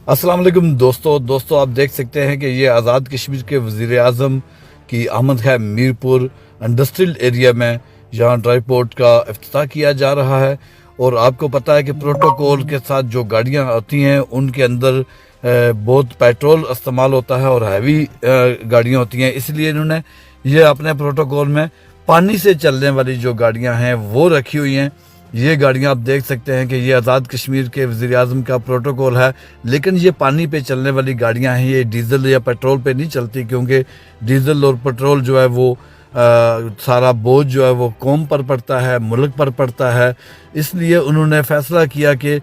अस्सलाम वालेकुम दोस्तों आप देख सकते हैं कि ये आज़ाद कश्मीर के वज़ीर आज़म की आमद है मीरपुर इंडस्ट्रियल एरिया में। यहाँ ड्राई पोर्ट का इफ्तिताह किया जा रहा है और आपको पता है कि प्रोटोकॉल के साथ जो गाड़ियाँ आती हैं उनके अंदर बहुत पेट्रोल इस्तेमाल होता है और हैवी गाड़ियाँ होती हैं, इसलिए इन्होंने ये अपने प्रोटोकॉल में पानी से चलने वाली जो गाड़ियाँ हैं वो रखी हुई हैं। ये गाड़ियां आप देख सकते हैं कि ये आज़ाद कश्मीर के वज़ीर आज़म का प्रोटोकॉल है, लेकिन ये पानी पे चलने वाली गाड़ियां हैं। ये डीजल या पेट्रोल पे नहीं चलती, क्योंकि डीजल और पेट्रोल जो है वो सारा बोझ जो है वो कौम पर पड़ता है, मुल्क पर पड़ता है। इसलिए उन्होंने फ़ैसला किया कि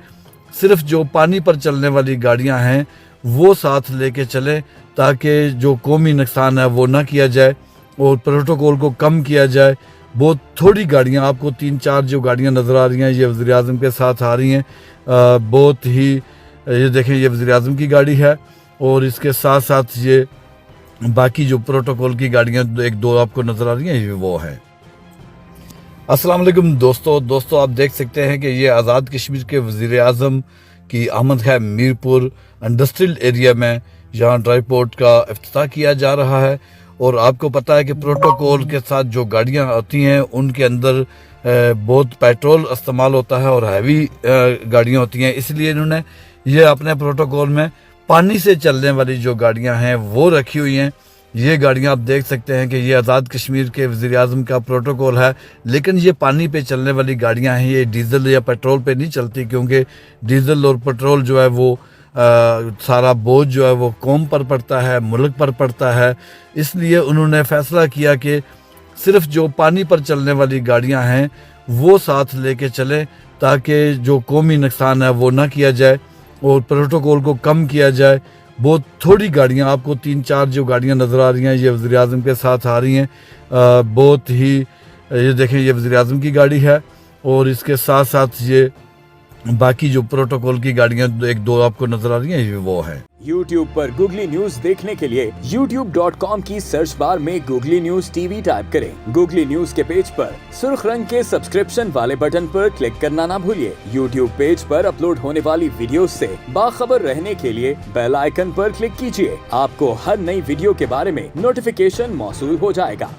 सिर्फ जो पानी पर चलने वाली गाड़ियाँ हैं वो साथ लेके चलें, ताकि जो कौमी नुकसान है वो ना किया जाए और प्रोटोकॉल को कम किया जाए। बहुत थोड़ी गाड़ियाँ, आपको 3-4 जो गाड़ियाँ नज़र आ रही हैं ये वज़ीर आज़म के साथ आ रही हैं। बहुत ही ये देखें, ये वज़ीर आज़म की गाड़ी है और इसके साथ साथ ये बाकी जो प्रोटोकॉल की गाड़ियाँ 1-2 आपको नज़र आ रही हैं ये वो है। अस्सलाम वालेकुम दोस्तों आप देख सकते हैं कि ये आज़ाद कश्मीर के वज़ीर आज़म की आमद है मीरपुर इंडस्ट्रियल एरिया में। यहाँ ड्राई पोर्ट का इफ्तिताह किया जा रहा है और आपको पता है कि प्रोटोकॉल के साथ जो गाड़ियां आती हैं उनके अंदर बहुत पेट्रोल इस्तेमाल होता है और हैवी गाड़ियां होती हैं, इसलिए इन्होंने ये अपने प्रोटोकॉल में पानी से चलने वाली जो गाड़ियां हैं वो रखी हुई हैं। ये गाड़ियां आप देख सकते हैं कि ये आज़ाद कश्मीर के वज़ीर आज़म का प्रोटोकॉल है, लेकिन ये पानी पे चलने वाली गाड़ियां हैं। ये डीजल या पेट्रोल पे नहीं चलती, क्योंकि डीजल और पेट्रोल जो है वो सारा बोझ जो है वो कौम पर पड़ता है, मुल्क पर पड़ता है। इसलिए उन्होंने फ़ैसला किया कि सिर्फ जो पानी पर चलने वाली गाड़ियां हैं वो साथ लेके चलें, ताकि जो कौमी नुकसान है वो ना किया जाए और प्रोटोकॉल को कम किया जाए। बहुत थोड़ी गाड़ियां, आपको 3-4 जो गाड़ियां नज़र आ रही हैं ये वज़ीर आज़म के साथ आ रही हैं। बहुत ही ये देखें, ये वज़ीर आज़म की गाड़ी है और इसके साथ साथ ये बाकी जो प्रोटोकॉल की गाड़ियां 1-2 आपको नजर आ रही हैं ये वो है। YouTube पर गूगली न्यूज देखने के लिए youtube.com की सर्च बार में गूगली न्यूज टीवी टाइप करें। गूगली न्यूज के पेज पर सुर्ख रंग के सब्सक्रिप्शन वाले बटन पर क्लिक करना ना भूलिए। YouTube पेज पर अपलोड होने वाली वीडियो से बाखबर रहने के लिए बेल आइकन पर क्लिक कीजिए। आपको हर नई वीडियो के बारे में नोटिफिकेशन मौसूल हो जाएगा।